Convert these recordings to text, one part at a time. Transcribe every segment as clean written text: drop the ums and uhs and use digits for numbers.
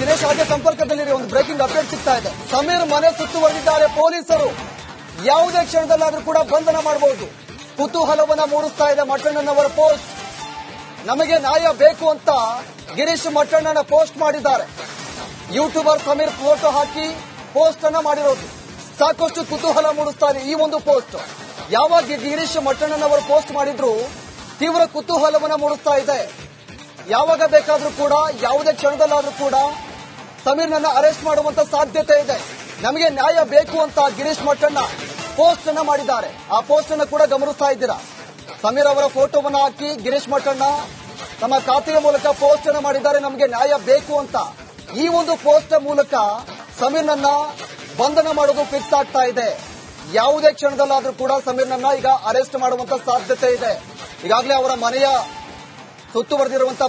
ದಿನೇಶ್ ಹಾಗೆ ಸಂಪರ್ಕದಲ್ಲಿರಿ. ಒಂದು breaking update ಸಿಗ್ತಾ ಇದೆ. ಸಮೀರ್ ಮನೆ ಸುತ್ತುವರೆದಿದ್ದಾರೆ ಪೊಲೀಸರು. ಯಾವುದೇ ಕ್ಷಣದಲ್ಲಾದ್ರೂ ಕೂಡ ಬಂಧನ ಮಾಡಬಹುದು. ಕುತೂಹಲವನ್ನ ಮೂಡಿಸ್ತಾ ಇದೆ ಮಟ್ಟಣ್ಣನವರ ಪೋಸ್ಟ್. ನಮಗೆ ನ್ಯಾಯ ಬೇಕು ಅಂತ ಗಿರೀಶ್ ಮಟ್ಟಣ್ಣನ ಪೋಸ್ಟ್ ಮಾಡಿದ್ದಾರೆ. ಯೂಟ್ಯೂಬರ್ ಸಮೀರ್ ಫೋಟೋ ಹಾಕಿ ಪೋಸ್ಟ್ ಅನ್ನ ಮಾಡಿರೋದು ಸಾಕಷ್ಟು ಕುತೂಹಲ ಮೂಡಿಸ್ತಾ ಇದೆ. ಈ ಒಂದು ಪೋಸ್ಟ್ ಯಾವಾಗ ಗಿರೀಶ್ ಮಟ್ಟಣ್ಣನವರು ಪೋಸ್ಟ್ ಮಾಡಿದ್ರು ತೀವ್ರ ಕುತೂಹಲವನ್ನ ಮೂಡಿಸ್ತಾ ಇದೆ. ಯಾವಾಗ ಬೇಕಾದ್ರೂ ಕೂಡ ಯಾವುದೇ ಕ್ಷಣದಲ್ಲಾದ್ರೂ ಕೂಡ ಸಮೀರ್ನನ್ನ ಅರೆಸ್ಟ್ ಮಾಡುವಂತ ಸಾಧ್ಯತೆ ಇದೆ. ನಮಗೆ ನ್ಯಾಯ ಬೇಕು ಅಂತ ಗಿರೀಶ್ ಮಟ್ಟಣ್ಣ ಪೋಸ್ಟ್ ಅನ್ನ ಮಾಡಿದ್ದಾರೆ. ಆ ಪೋಸ್ಟ್ ಅನ್ನ ಕೂಡ ಗಮನಿಸ್ತಾ ಇದ್ದೀರಾ. ಸಮೀರ್ ಅವರ ಫೋಟೋವನ್ನ ಹಾಕಿ ಗಿರೀಶ್ ಮಟ್ಟಣ್ಣ ತಮ್ಮ ಖಾತೆಯ ಮೂಲಕ ಪೋಸ್ಟ್ ಅನ್ನ ಮಾಡಿದ್ದಾರೆ. ನಮಗೆ ನ್ಯಾಯ ಬೇಕು ಅಂತ. ಈ ಒಂದು ಪೋಸ್ಟ್ ಮೂಲಕ ಸಮೀರ್ನನ್ನ ಬಂಧನ ಮಾಡೋದು ಫಿಕ್ಸ್ ಆಗ್ತಾ ಇದೆ. ಯಾವುದೇ ಕ್ಷಣದಲ್ಲಾದ್ರೂ ಕೂಡ ಸಮೀರ್ನನ್ನ ಈಗ ಅರೆಸ್ಟ್ ಮಾಡುವಂತ ಸಾಧ್ಯತೆ ಇದೆ. ಈಗಾಗಲೇ ಅವರ ಮನೆಯ ಸುತ್ತುವರೆದಿರುವಂತಹ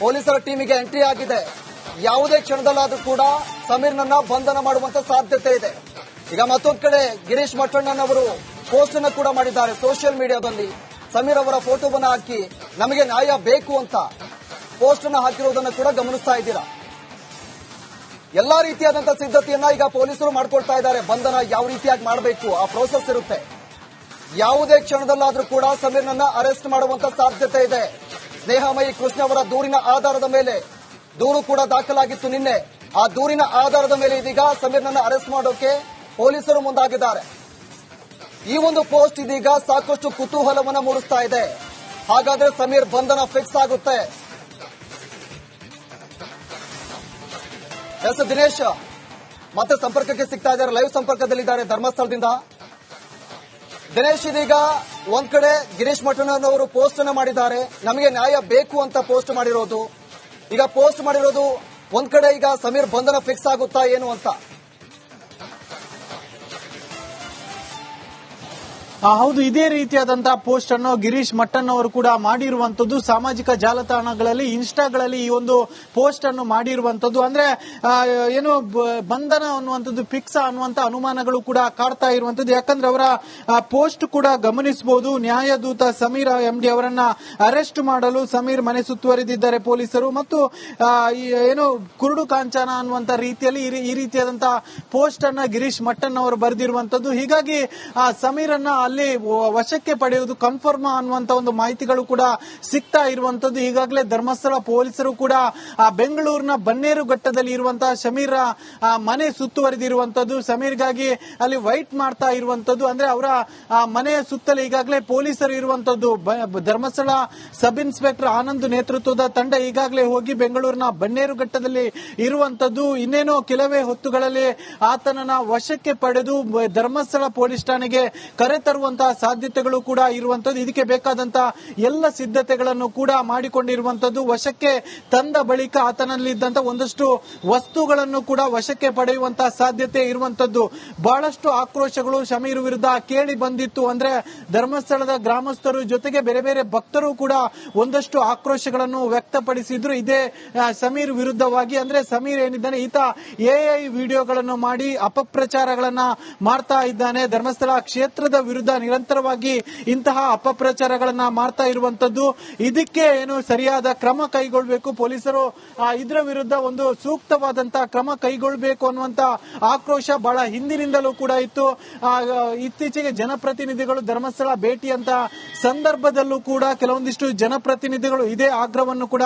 ಪೊಲೀಸರ ಟೀಮಿಗೆ ಎಂಟ್ರಿ ಆಗಿದೆ. ಯಾವುದೇ ಕ್ಷಣದಲ್ಲಾದ್ರೂ ಕೂಡ ಸಮೀರ್ನನ್ನ ಬಂಧನ ಮಾಡುವಂತ ಸಾಧ್ಯತೆ ಇದೆ. ಈಗ ಮತ್ತೊಂದು ಕಡೆ ಗಿರೀಶ್ ಮಟ್ಟಣ್ಣನವರು ಪೋಸ್ಟ್ ಅನ್ನು ಕೂಡ ಮಾಡಿದ್ದಾರೆ ಸೋಷಿಯಲ್ ಮೀಡಿಯಾದಲ್ಲಿ. ಸಮೀರ್ ಅವರ ಫೋಟೋವನ್ನ ಹಾಕಿ ನಮಗೆ ನ್ಯಾಯ ಬೇಕು ಅಂತ ಪೋಸ್ಟ್ ಅನ್ನು ಹಾಕಿರುವುದನ್ನು ಕೂಡ ಗಮನಿಸ್ತಾ ಇದ್ದೀರಾ. ಎಲ್ಲಾ ರೀತಿಯಾದಂತಹ ಸಿದ್ಧತೆಯನ್ನ ಈಗ ಪೊಲೀಸರು ಮಾಡ್ಕೊಳ್ತಾ ಇದ್ದಾರೆ. ಬಂಧನ ಯಾವ ರೀತಿಯಾಗಿ ಮಾಡಬೇಕು ಆ ಪ್ರೋಸೆಸ್ ಇರುತ್ತೆ. ಯಾವುದೇ ಕ್ಷಣದಲ್ಲಾದ್ರೂ ಕೂಡ ಸಮೀರ್ನನ್ನ ಅರೆಸ್ಟ್ ಮಾಡುವಂತ ಸಾಧ್ಯತೆ ಇದೆ. ಸ್ನೇಹಮಯಿ ಕೃಷ್ಣ ಅವರ ದೂರಿನ ಆಧಾರದ ಮೇಲೆ ದೂರು ಕೂಡ ದಾಖಲಾಗಿತ್ತು ನಿನ್ನೆ. ಆ ದೂರಿನ ಆಧಾರದ ಮೇಲೆ ಇದೀಗ ಸಮೀರ್ನನ್ನ ಅರೆಸ್ಟ್ ಮಾಡೋಕೆ ಪೊಲೀಸರು ಮುಂದಾಗಿದ್ದಾರೆ. ಈ ಒಂದು ಪೋಸ್ಟ್ ಇದೀಗ ಸಾಕಷ್ಟು ಕುತೂಹಲವನ್ನ ಮೂಡಿಸ್ತಾ ಇದೆ. ಹಾಗಾದ್ರೆ ಸಮೀರ್ ಬಂಧನ ಫಿಕ್ಸ್ ಆಗುತ್ತೆ. ಎಸ್ ದಿನೇಶ್ ಮತ್ತೆ ಸಂಪರ್ಕಕ್ಕೆ ಸಿಗ್ತಾ ಇದ್ದಾರೆ. ಲೈವ್ ಸಂಪರ್ಕದಲ್ಲಿದ್ದಾರೆ ಧರ್ಮಸ್ಥಳದಿಂದ. ದಿನೇಶ್, ಇದೀಗ ಒಂದ್ ಕಡೆ ಗಿರೀಶ್ ಮಟ್ಟಣ್ಣನವರು ಪೋಸ್ಟ್ ಅನ್ನ ಮಾಡಿದ್ದಾರೆ. ನಮಗೆ ನ್ಯಾಯ ಬೇಕು ಅಂತ ಪೋಸ್ಟ್ ಮಾಡಿರೋದು. ಈಗ ಪೋಸ್ಟ್ ಮಾಡಿರೋದು ಒಂದ್ ಕಡೆ ಈಗ ಸಮೀರ್ ಬಂಧನ ಫಿಕ್ಸ್ ಆಗುತ್ತಾ ಏನು ಅಂತ? ಹೌದು, ಇದೇ ರೀತಿಯಾದಂತಹ ಪೋಸ್ಟ್ ಅನ್ನು ಗಿರೀಶ್ ಮಟ್ಟಣ್ಣ ಅವರು ಕೂಡ ಮಾಡಿರುವಂತದ್ದು. ಸಾಮಾಜಿಕ ಜಾಲತಾಣಗಳಲ್ಲಿ ಇನ್ಸ್ಟಾಗಳಲ್ಲಿ ಈ ಒಂದು ಪೋಸ್ಟ್ ಅನ್ನು ಮಾಡಿರುವಂತದ್ದು. ಅಂದ್ರೆ ಏನು ಬಂಧನ ಅನ್ನುವಂಥದ್ದು ಫಿಕ್ಸ್ ಅನ್ನುವಂತ ಅನುಮಾನಗಳು ಕೂಡ ಕಾಡ್ತಾ ಇರುವಂತದ್ದು. ಯಾಕಂದ್ರೆ ಅವರ ಪೋಸ್ಟ್ ಕೂಡ ಗಮನಿಸಬಹುದು. ನ್ಯಾಯದೂತ ಸಮೀರ್ ಎಂಡಿ ಅವರನ್ನ ಅರೆಸ್ಟ್ ಮಾಡಲು ಸಮೀರ್ ಮನೆ ಸುತ್ತುವರಿದಿದ್ದಾರೆ ಪೊಲೀಸರು. ಮತ್ತು ಏನು ಕುರುಡು ಕಾಂಚನ ಅನ್ನುವಂತ ರೀತಿಯಲ್ಲಿ ಈ ರೀತಿಯಾದಂತಹ ಪೋಸ್ಟ್ ಅನ್ನ ಗಿರೀಶ್ ಮಟ್ಟಣ್ಣ ಅವರು ಬರೆದಿರುವಂತದ್ದು. ಹೀಗಾಗಿ ಸಮೀರನ್ನ ಅಲ್ಲಿ ವಶಕ್ಕೆ ಪಡೆಯುವುದು ಕನ್ಫರ್ಮ್ ಅನ್ನುವಂತ ಒಂದು ಮಾಹಿತಿಗಳು ಕೂಡ ಸಿಗ್ತಾ ಇರುವಂತದ್ದು. ಈಗಾಗಲೇ ಧರ್ಮಸ್ಥಳ ಪೊಲೀಸರು ಕೂಡ ಬೆಂಗಳೂರಿನ ಬನ್ನೇರುಘಟ್ಟದಲ್ಲಿ ಇರುವಂತಹ ಸಮೀರ್ ಮನೆ ಸುತ್ತುವರಿದಿರುವಂತದ್ದು. ಸಮೀರ್ಗಾಗಿ ಅಲ್ಲಿ ವೈಟ್ ಮಾಡ್ತಾ ಇರುವಂತದ್ದು. ಅಂದ್ರೆ ಅವರ ಮನೆಯ ಸುತ್ತಲೇ ಈಗಾಗಲೇ ಪೊಲೀಸರು ಇರುವಂತದ್ದು. ಧರ್ಮಸ್ಥಳ ಸಬ್ ಇನ್ಸ್ಪೆಕ್ಟರ್ ಆನಂದ್ ನೇತೃತ್ವದ ತಂಡ ಈಗಾಗಲೇ ಹೋಗಿ ಬೆಂಗಳೂರಿನ ಬನ್ನೇರುಘಟ್ಟದಲ್ಲಿ ಇರುವಂತದ್ದು. ಇನ್ನೇನು ಕೆಲವೇ ಹೊತ್ತುಗಳಲ್ಲಿ ಆತನನ್ನ ವಶಕ್ಕೆ ಪಡೆದು ಧರ್ಮಸ್ಥಳ ಪೊಲೀಸ್ ಠಾಣೆಗೆ ಕರೆತರುವಂತಹ ಸಾಧ್ಯತೆಗಳು ಕೂಡ ಇರುವಂತದ್ದು. ಇದಕ್ಕೆ ಬೇಕಾದಂತಹ ಎಲ್ಲ ಸಿದ್ಧತೆಗಳನ್ನು ಕೂಡ ಮಾಡಿಕೊಂಡಿರುವಂತದ್ದು. ವಶಕ್ಕೆ ತಂದ ಬಳಿಕ ಆತನಲ್ಲಿದ್ದಂತಹ ಒಂದಷ್ಟು ವಸ್ತುಗಳನ್ನು ಕೂಡ ವಶಕ್ಕೆ ಪಡೆಯುವಂತಹ ಸಾಧ್ಯತೆ ಇರುವಂತದ್ದು. ಬಹಳಷ್ಟು ಆಕ್ರೋಶಗಳು ಸಮೀರ್ ವಿರುದ್ಧ ಕೇಳಿ ಬಂದಿತ್ತು. ಅಂದ್ರೆ ಧರ್ಮಸ್ಥಳದ ಗ್ರಾಮಸ್ಥರು ಜೊತೆಗೆ ಬೇರೆ ಬೇರೆ ಭಕ್ತರು ಕೂಡ ಒಂದಷ್ಟು ಆಕ್ರೋಶಗಳನ್ನು ವ್ಯಕ್ತಪಡಿಸಿದ್ರು ಇದೇ ಸಮೀರ್ ವಿರುದ್ಧವಾಗಿ. ಅಂದ್ರೆ ಸಮೀರ್ ಏನಿದ್ದಾನೆ ಈತ ಎಐ ವಿಡಿಯೋಗಳನ್ನು ಮಾಡಿ ಅಪಪ್ರಚಾರಗಳನ್ನ ಮಾಡ್ತಾ ಇದ್ದಾನೆ. ಧರ್ಮಸ್ಥಳ ಕ್ಷೇತ್ರದ ವಿರುದ್ಧ ನಿರಂತರವಾಗಿ ಇಂತಹ ಅಪಪ್ರಚಾರಗಳನ್ನ ಮಾಡ್ತಾ ಇರುವಂತದ್ದು. ಇದಕ್ಕೆ ಏನು ಸರಿಯಾದ ಕ್ರಮ ಕೈಗೊಳ್ಳಬೇಕು ಪೊಲೀಸರು, ಇದರ ವಿರುದ್ಧ ಒಂದು ಸೂಕ್ತವಾದಂತಹ ಕ್ರಮ ಕೈಗೊಳ್ಳಬೇಕು ಅನ್ನುವಂತ ಆಕ್ರೋಶ ಬಹಳ ಹಿಂದಿನಿಂದಲೂ ಕೂಡ ಇತ್ತು. ಇತ್ತೀಚೆಗೆ ಜನಪ್ರತಿನಿಧಿಗಳು ಧರ್ಮಸ್ಥಳ ಭೇಟಿಯಂತ ಸಂದರ್ಭದಲ್ಲೂ ಕೂಡ ಕೆಲವೊಂದಿಷ್ಟು ಜನಪ್ರತಿನಿಧಿಗಳು ಇದೇ ಆಗ್ರಹವನ್ನು ಕೂಡ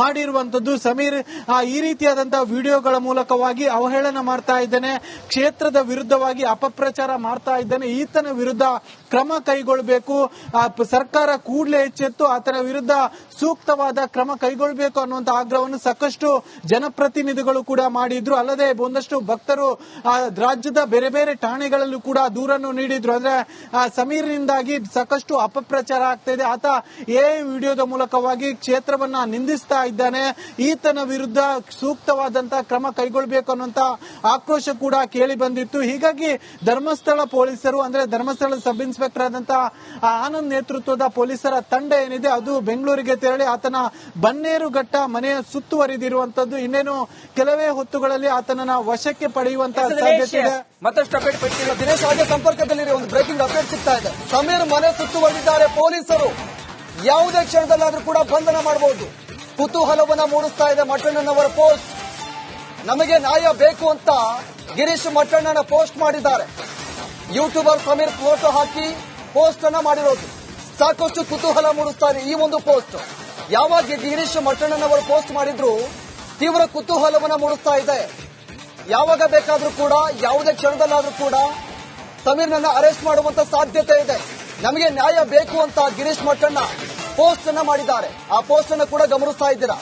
ಮಾಡಿರುವಂತದ್ದು. ಸಮೀರ್ ಈ ರೀತಿಯಾದಂತಹ ವಿಡಿಯೋಗಳ ಮೂಲಕವಾಗಿ ಅವಹೇಳನ ಮಾಡ್ತಾ ಇದ್ದಾನೆ, ಕ್ಷೇತ್ರದ ವಿರುದ್ಧವಾಗಿ ಅಪಪ್ರಚಾರ ಮಾಡ್ತಾ ಇದ್ದಾನೆ, ಈತನ ವಿರುದ್ಧ ಕ್ರಮ ಕೈಗೊಳ್ಳಬೇಕು, ಸರ್ಕಾರ ಕೂಡಲೇ ಎಚ್ಚೆತ್ತು ಆತನ ವಿರುದ್ಧ ಸೂಕ್ತವಾದ ಕ್ರಮ ಕೈಗೊಳ್ಳಬೇಕು ಅನ್ನುವಂತ ಆಗ್ರಹವನ್ನು ಸಾಕಷ್ಟು ಜನಪ್ರತಿನಿಧಿಗಳು ಕೂಡ ಮಾಡಿದ್ರು. ಅಲ್ಲದೆ ಒಂದಷ್ಟು ಭಕ್ತರು ರಾಜ್ಯದ ಬೇರೆ ಬೇರೆ ಠಾಣೆಗಳಲ್ಲೂ ಕೂಡ ದೂರನ್ನು ನೀಡಿದ್ರು. ಅಂದ್ರೆ ಸಮೀರ್ನಿಂದಾಗಿ ಸಾಕಷ್ಟು ಅಪಪ್ರಚಾರ ಆಗ್ತಾ ಇದೆ, ಆತ ಎಐ ವಿಡಿಯೋದ ಮೂಲಕವಾಗಿ ಕ್ಷೇತ್ರವನ್ನ ನಿಂದಿಸ್ತಾ ಇದ್ದಾನೆ, ಈತನ ವಿರುದ್ಧ ಸೂಕ್ತವಾದಂತಹ ಕ್ರಮ ಕೈಗೊಳ್ಳಬೇಕು ಅನ್ನುವಂತ ಆಕ್ರೋಶ ಕೂಡ ಕೇಳಿ ಬಂದಿತ್ತು. ಹೀಗಾಗಿ ಧರ್ಮಸ್ಥಳ ಪೊಲೀಸರು ಅಂದ್ರೆ ಧರ್ಮಸ್ಥಳದ ಸಬ್ ಇನ್ಸ್ಪೆಕ್ಟರ್ ಆದಂತಹ ಆನಂದ್ ನೇತೃತ್ವದ ಪೊಲೀಸರ ತಂಡ ಏನಿದೆ ಅದು ಬೆಂಗಳೂರಿಗೆ ತೆರಳಿ ಆತನ ಬನ್ನೇರುಘಟ್ಟ ಮನೆಯ ಸುತ್ತುವರಿದಿರುವಂತದ್ದು. ಇನ್ನೇನು ಕೆಲವೇ ಹೊತ್ತುಗಳಲ್ಲಿ ಆತನನ್ನ ವಶಕ್ಕೆ ಪಡೆಯುವಂತಹ ಸಾಧ್ಯತೆ ಇದೆ. ಮತ್ತಷ್ಟು ಅಪ್ಡೇಟ್ ಪಡ್ತಿಲ್ಲ ದಿನೇಶ್, ಹಾಗೆ ಸಂಪರ್ಕದಲ್ಲಿರಿ. ಒಂದು ಬ್ರೇಕಿಂಗ್ ಅಪ್ಡೇಟ್ ಸಿಗ್ತಾ ಇದೆ. ಸಮೀರ್ ಮನೆ ಸುತ್ತುವರಿದಿದ್ದಾರೆ ಪೊಲೀಸರು. ಯಾವುದೇ ಕ್ಷಣದಲ್ಲಾದ್ರೂ ಕೂಡ ಬಂಧನ ಮಾಡಬಹುದು. ಕುತೂಹಲವನ್ನ ಮೂಡಿಸ್ತಾ ಇದೆ ಮಟ್ಟಣ್ಣನವರ ಪೋಸ್ಟ್. ನಮಗೆ ನ್ಯಾಯ ಬೇಕು ಅಂತ ಗಿರೀಶ್ ಮಟ್ಟಣ್ಣನ ಪೋಸ್ಟ್ ಮಾಡಿದ್ದಾರೆ. ಯೂಟ್ಯೂಬರ್ ಸಮೀರ್ ಫೋಟೋ ಹಾಕಿ ಪೋಸ್ಟ್ ಅನ್ನ ಮಾಡಿರೋದು ಸಾಕಷ್ಟು ಕುತೂಹಲ ಮೂಡಿಸ್ತಾ ಇದೆ. ಈ ಒಂದು ಪೋಸ್ಟ್ ಯಾವಾಗ ಗಿರೀಶ್ ಮಟ್ಟಣ್ಣನವರು ಪೋಸ್ಟ್ ಮಾಡಿದ್ರು ತೀವ್ರ ಕುತೂಹಲವನ್ನ ಮೂಡಿಸ್ತಾ ಇದೆ. ಯಾವಾಗ ಬೇಕಾದ್ರೂ ಕೂಡ ಯಾವುದೇ ಕ್ಷಣದಲ್ಲಾದ್ರೂ ಕೂಡ ಸಮೀರ್ನನ್ನ ಅರೆಸ್ಟ್ ಮಾಡುವಂತ ಸಾಧ್ಯತೆ ಇದೆ. ನಮಗೆ ನ್ಯಾಯ ಬೇಕು ಅಂತ ಗಿರೀಶ್ ಮಟ್ಟಣ್ಣ ಪೋಸ್ಟ್ ಅನ್ನ ಮಾಡಿದ್ದಾರೆ. ಆ ಪೋಸ್ಟ್ ಅನ್ನ ಕೂಡ ಗಮನಿಸ್ತಾ ಇದ್ದೀರಾ.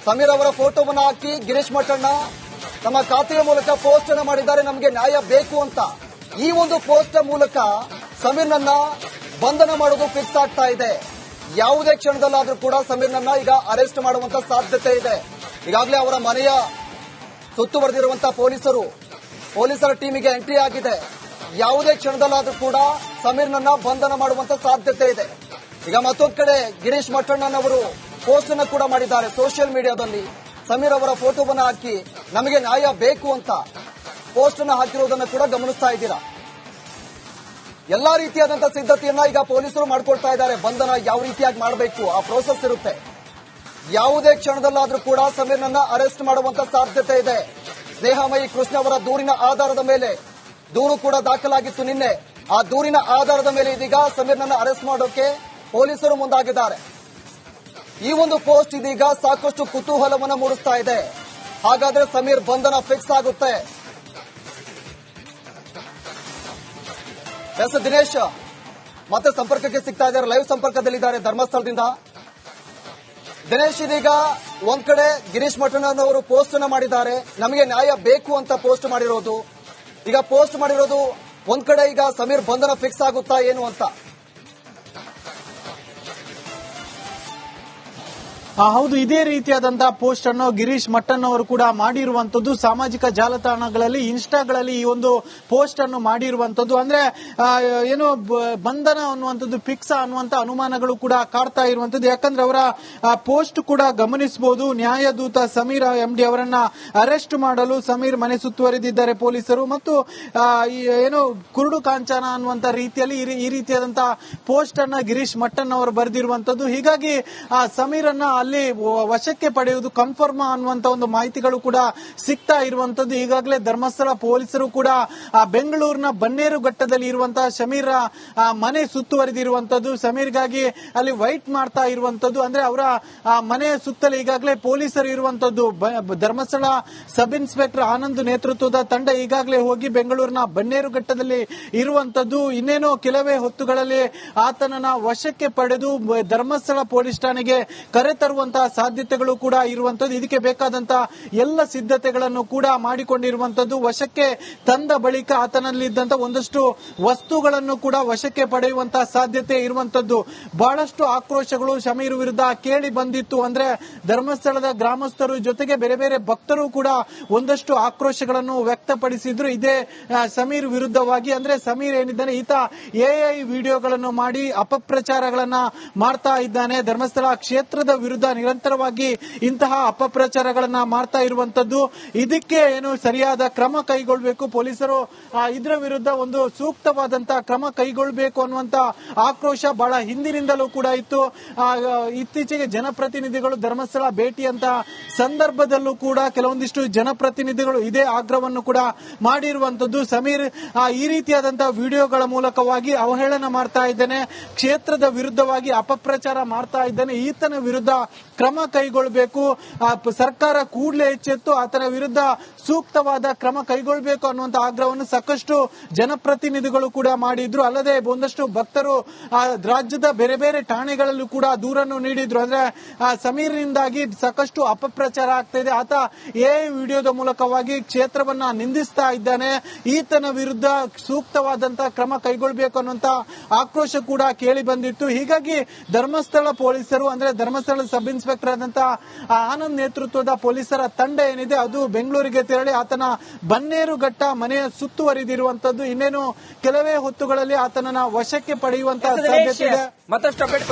ಸಮೀರ್ ಅವರ ಫೋಟೋವನ್ನ ಹಾಕಿ ಗಿರೀಶ್ ಮಟ್ಟಣ್ಣ ತಮ್ಮ ಖಾತೆಯ ಮೂಲಕ ಪೋಸ್ಟ್ ಅನ್ನ ಮಾಡಿದ್ದಾರೆ, ನಮಗೆ ನ್ಯಾಯ ಬೇಕು ಅಂತ. ಈ ಒಂದು ಪೋಸ್ಟ್ ಮೂಲಕ ಸಮೀರ್ನನ್ನ ಬಂಧನ ಮಾಡೋದು ಫಿಕ್ಸ್ ಆಗ್ತಾ ಇದೆ. ಯಾವುದೇ ಕ್ಷಣದಲ್ಲಾದ್ರೂ ಕೂಡ ಸಮೀರ್ನನ್ನ ಈಗ ಅರೆಸ್ಟ್ ಮಾಡುವಂತ ಸಾಧ್ಯತೆ ಇದೆ. ಈಗಾಗಲೇ ಅವರ ಮನೆಯ ಸುತ್ತುವರೆದಿರುವಂತಹ ಪೊಲೀಸರ ಟೀಮಿಗೆ ಎಂಟ್ರಿ ಆಗಿದೆ. ಯಾವುದೇ ಕ್ಷಣದಲ್ಲಾದ್ರೂ ಕೂಡ ಸಮೀರ್ನನ್ನ ಬಂಧನ ಮಾಡುವಂತ ಸಾಧ್ಯತೆ ಇದೆ. ಈಗ ಮತ್ತೊಂದು ಕಡೆ ಗಿರೀಶ್ ಮಟ್ಟಣ್ಣನವರು ಪೋಸ್ಟ್ ಅನ್ನು ಕೂಡ ಮಾಡಿದ್ದಾರೆ ಸೋಷಿಯಲ್ ಮೀಡಿಯಾದಲ್ಲಿ. ಸಮೀರ್ ಅವರ ಫೋಟೋವನ್ನ ಹಾಕಿ ನಮಗೆ ನ್ಯಾಯ ಬೇಕು ಅಂತ ಪೋಸ್ಟ್ ಅನ್ನು ಹಾಕಿರುವುದನ್ನು ಕೂಡ ಗಮನಿಸ್ತಾ ಇದ್ದೀರಾ. ಎಲ್ಲಾ ರೀತಿಯಾದಂತಹ ಸಿದ್ಧತೆಯನ್ನ ಈಗ ಪೊಲೀಸರು ಮಾಡ್ಕೊಳ್ತಾ ಇದ್ದಾರೆ. ಬಂಧನ ಯಾವ ರೀತಿಯಾಗಿ ಮಾಡಬೇಕು ಆ ಪ್ರೋಸೆಸ್ ಇರುತ್ತೆ. ಯಾವುದೇ ಕ್ಷಣದಲ್ಲಾದ್ರೂ ಕೂಡ ಸಮೀರ್ನನ್ನ ಅರೆಸ್ಟ್ ಮಾಡುವಂತ ಸಾಧ್ಯತೆ ಇದೆ. ಸ್ನೇಹಮಯಿ ಕೃಷ್ಣ ಅವರ ದೂರಿನ ಆಧಾರದ ಮೇಲೆ ದೂರು ಕೂಡ ದಾಖಲಾಗಿತ್ತು ನಿನ್ನೆ. ಆ ದೂರಿನ ಆಧಾರದ ಮೇಲೆ ಇದೀಗ ಸಮೀರ್ನನ್ನ ಅರೆಸ್ಟ್ ಮಾಡೋಕೆ ಪೊಲೀಸರು ಮುಂದಾಗಿದ್ದಾರೆ. ಈ ಒಂದು ಪೋಸ್ಟ್ ಇದೀಗ ಸಾಕಷ್ಟು ಕುತೂಹಲವನ್ನು ಮೂಡಿಸ್ತಾ ಇದೆ. ಹಾಗಾದ್ರೆ ಸಮೀರ್ ಬಂಧನ ಫಿಕ್ಸ್ ಆಗುತ್ತೆ. ಎಸ್ ದಿನೇಶ್ ಮತ್ತೆ ಸಂಪರ್ಕಕ್ಕೆ ಸಿಗ್ತಾ ಇದ್ದಾರೆ, ಲೈವ್ ಸಂಪರ್ಕದಲ್ಲಿದ್ದಾರೆ ಧರ್ಮಸ್ಥಳದಿಂದ. ದಿನೇಶ್, ಇದೀಗ ಒಂದ್ ಕಡೆ ಗಿರೀಶ್ ಮಟ್ಟಣ್ಣನವರು ಪೋಸ್ಟ್ ಅನ್ನ ಮಾಡಿದ್ದಾರೆ, ನಮಗೆ ನ್ಯಾಯ ಬೇಕು ಅಂತ ಪೋಸ್ಟ್ ಮಾಡಿರೋದು. ಈಗ ಪೋಸ್ಟ್ ಮಾಡಿರೋದು ಒಂದ್ ಕಡೆ, ಈಗ ಸಮೀರ್ ಬಂಧನ ಫಿಕ್ಸ್ ಆಗುತ್ತಾ ಏನು ಅಂತ? ಹೌದು, ಇದೇ ರೀತಿಯಾದಂತಹ ಪೋಸ್ಟ್ ಅನ್ನು ಗಿರೀಶ್ ಮಟ್ಟಣ್ಣವರು ಕೂಡ ಮಾಡಿರುವಂತದ್ದು. ಸಾಮಾಜಿಕ ಜಾಲತಾಣಗಳಲ್ಲಿ ಇನ್ಸ್ಟಾಗಳಲ್ಲಿ ಈ ಒಂದು ಪೋಸ್ಟ್ ಅನ್ನು ಮಾಡಿರುವಂತದ್ದು. ಅಂದ್ರೆ ಏನು ಬಂಧನ ಅನ್ನುವಂಥದ್ದು ಫಿಕ್ಸ್ ಅನ್ನುವಂತ ಅನುಮಾನಗಳು ಕೂಡ ಕಾಡ್ತಾ ಇರುವಂತದ್ದು. ಯಾಕಂದ್ರೆ ಅವರ ಪೋಸ್ಟ್ ಕೂಡ ಗಮನಿಸಬಹುದು. ನ್ಯಾಯದೂತ ಸಮೀರ್ ಎಂಡಿ ಅವರನ್ನ ಅರೆಸ್ಟ್ ಮಾಡಲು ಸಮೀರ್ ಮನೆ ಸುತ್ತುವರಿದಿದ್ದಾರೆ ಪೊಲೀಸರು. ಮತ್ತು ಏನು ಕುರುಡು ಕಾಂಚನ ಅನ್ನುವಂತ ರೀತಿಯಲ್ಲಿ ಈ ರೀತಿಯಾದಂತಹ ಪೋಸ್ಟ್ ಅನ್ನ ಗಿರೀಶ್ ಮಟ್ಟಣ್ಣವರು ಬರೆದಿರುವಂತದ್ದು. ಹೀಗಾಗಿ ಸಮೀರನ್ನ ಅಲ್ಲಿ ವಶಕ್ಕೆ ಪಡೆಯುವುದು ಕನ್ಫರ್ಮ್ ಅನ್ನುವಂತ ಒಂದು ಮಾಹಿತಿಗಳು ಕೂಡ ಸಿಗ್ತಾ ಇರುವಂತದ್ದು. ಈಗಾಗಲೇ ಧರ್ಮಸ್ಥಳ ಪೊಲೀಸರು ಕೂಡ ಬೆಂಗಳೂರಿನ ಬನ್ನೇರುಘಟ್ಟದಲ್ಲಿ ಇರುವಂತಹ ಸಮೀರ್ ಮನೆ ಸುತ್ತುವರಿದಿರುವಂತದ್ದು. ಸಮೀರ್ಗಾಗಿ ಅಲ್ಲಿ ವೈಟ್ ಮಾಡ್ತಾ ಇರುವಂತದ್ದು. ಅಂದ್ರೆ ಅವರ ಮನೆಯ ಸುತ್ತಲೂ ಈಗಾಗಲೇ ಪೊಲೀಸರು ಇರುವಂತದ್ದು. ಧರ್ಮಸ್ಥಳ ಸಬ್ ಇನ್ಸ್ಪೆಕ್ಟರ್ ಆನಂದ್ ನೇತೃತ್ವದ ತಂಡ ಈಗಾಗಲೇ ಹೋಗಿ ಬೆಂಗಳೂರಿನ ಬನ್ನೇರುಘಟ್ಟದಲ್ಲಿ ಇರುವಂತದ್ದು. ಇನ್ನೇನೋ ಕೆಲವೇ ಹೊತ್ತುಗಳಲ್ಲಿ ಆತನನ್ನ ವಶಕ್ಕೆ ಪಡೆದು ಧರ್ಮಸ್ಥಳ ಪೊಲೀಸ್ ಠಾಣೆಗೆ ಕರೆತರುವಂತಹ ಸಾಧ್ಯತೆಗಳು ಕೂಡ ಇರುವಂತದ್ದು. ಇದಕ್ಕೆ ಬೇಕಾದಂತಹ ಎಲ್ಲ ಸಿದ್ಧತೆಗಳನ್ನು ಕೂಡ ಮಾಡಿಕೊಂಡಿರುವಂತದ್ದು. ವಶಕ್ಕೆ ತಂದ ಬಳಿಕ ಆತನಲ್ಲಿದ್ದಂತಹ ಒಂದಷ್ಟು ವಸ್ತುಗಳನ್ನು ಕೂಡ ವಶಕ್ಕೆ ಪಡೆಯುವಂತಹ ಸಾಧ್ಯತೆ ಇರುವಂತದ್ದು. ಬಹಳಷ್ಟು ಆಕ್ರೋಶಗಳು ಸಮೀರ್ ವಿರುದ್ಧ ಕೇಳಿ ಬಂದಿತ್ತು. ಅಂದ್ರೆ ಧರ್ಮಸ್ಥಳದ ಗ್ರಾಮಸ್ಥರು ಜೊತೆಗೆ ಬೇರೆ ಬೇರೆ ಭಕ್ತರು ಕೂಡ ಒಂದಷ್ಟು ಆಕ್ರೋಶಗಳನ್ನು ವ್ಯಕ್ತಪಡಿಸಿದ್ರು ಇದೇ ಸಮೀರ್ ವಿರುದ್ಧವಾಗಿ. ಅಂದ್ರೆ ಸಮೀರ್ ಏನಿದ್ದಾನೆ ಈತ ಎಐ ವಿಡಿಯೋಗಳನ್ನು ಮಾಡಿ ಅಪಪ್ರಚಾರಗಳನ್ನ ಮಾಡ್ತಾ ಇದ್ದಾನೆ. ಧರ್ಮಸ್ಥಳ ಕ್ಷೇತ್ರದ ವಿರುದ್ಧ ನಿರಂತರವಾಗಿ ಇಂತಹ ಅಪಪ್ರಚಾರಗಳನ್ನ ಮಾಡ್ತಾ ಇರುವಂತದ್ದು. ಇದಕ್ಕೆ ಏನು ಸರಿಯಾದ ಕ್ರಮ ಕೈಗೊಳ್ಳಬೇಕು ಪೊಲೀಸರು, ಇದರ ವಿರುದ್ಧ ಒಂದು ಸೂಕ್ತವಾದಂತಹ ಕ್ರಮ ಕೈಗೊಳ್ಳಬೇಕು ಅನ್ನುವಂತ ಆಕ್ರೋಶ ಬಹಳ ಹಿಂದಿನಿಂದಲೂ ಕೂಡ ಇತ್ತು. ಇತ್ತೀಚೆಗೆ ಜನಪ್ರತಿನಿಧಿಗಳು ಧರ್ಮಸ್ಥಳ ಭೇಟಿಯಂತ ಸಂದರ್ಭದಲ್ಲೂ ಕೂಡ ಕೆಲವೊಂದಿಷ್ಟು ಜನಪ್ರತಿನಿಧಿಗಳು ಇದೇ ಆಗ್ರಹವನ್ನು ಕೂಡ ಮಾಡಿರುವಂತದ್ದು. ಸಮೀರ್ ಈ ರೀತಿಯಾದಂತಹ ವಿಡಿಯೋಗಳ ಮೂಲಕವಾಗಿ ಅವಹೇಳನ ಮಾಡ್ತಾ ಇದ್ದಾನೆ, ಕ್ಷೇತ್ರದ ವಿರುದ್ಧವಾಗಿ ಅಪಪ್ರಚಾರ ಮಾಡ್ತಾ ಇದ್ದಾನೆ, ಈತನ ವಿರುದ್ಧ ಕ್ರಮ ಕೈಗೊಳ್ಳಬೇಕು, ಸರ್ಕಾರ ಕೂಡಲೇ ಎಚ್ಚೆತ್ತು ಆತನ ವಿರುದ್ಧ ಸೂಕ್ತವಾದ ಕ್ರಮ ಕೈಗೊಳ್ಳಬೇಕು ಅನ್ನುವಂತ ಆಗ್ರಹವನ್ನು ಸಾಕಷ್ಟು ಜನಪ್ರತಿನಿಧಿಗಳು ಕೂಡ ಮಾಡಿದ್ರು. ಅಲ್ಲದೆ ಒಂದಷ್ಟು ಭಕ್ತರು ರಾಜ್ಯದ ಬೇರೆ ಬೇರೆ ಠಾಣೆಗಳಲ್ಲೂ ಕೂಡ ದೂರನ್ನು ನೀಡಿದ್ರು. ಅಂದ್ರೆ ಸಮೀರ್ನಿಂದಾಗಿ ಸಾಕಷ್ಟು ಅಪಪ್ರಚಾರ ಆಗ್ತಾ ಇದೆ, ಆತ ವಿಡಿಯೋದ ಮೂಲಕವಾಗಿ ಕ್ಷೇತ್ರವನ್ನ ನಿಂದಿಸ್ತಾ ಇದ್ದಾನೆ, ಈತನ ವಿರುದ್ಧ ಸೂಕ್ತವಾದಂತಹ ಕ್ರಮ ಕೈಗೊಳ್ಳಬೇಕು ಅನ್ನುವಂತ ಆಕ್ರೋಶ ಕೂಡ ಕೇಳಿ ಬಂದಿತ್ತು. ಹೀಗಾಗಿ ಧರ್ಮಸ್ಥಳ ಪೊಲೀಸರು ಅಂದ್ರೆ ಧರ್ಮಸ್ಥಳ ಸಬ್ ಇನ್ಸ್ಪೆಕ್ಟರ್ ಆದಂತಹ ಆನಂದ್ ನೇತೃತ್ವದ ಪೊಲೀಸರ ತಂಡ ಏನಿದೆ ಅದು ಬೆಂಗಳೂರಿಗೆ ತೆರಳಿ ಆತನ ಬನ್ನೇರುಘಟ್ಟ ಮನೆಯ ಸುತ್ತುವರಿದಿರುವಂತದ್ದು. ಇನ್ನೇನು ಕೆಲವೇ ಹೊತ್ತುಗಳಲ್ಲಿ ಆತನನ್ನ ವಶಕ್ಕೆ ಪಡೆಯುವಂತಹ ಸಾಧ್ಯತೆ ಇದೆ. ಮತ್ತಷ್ಟು ಅಪ್ಡೇಟ್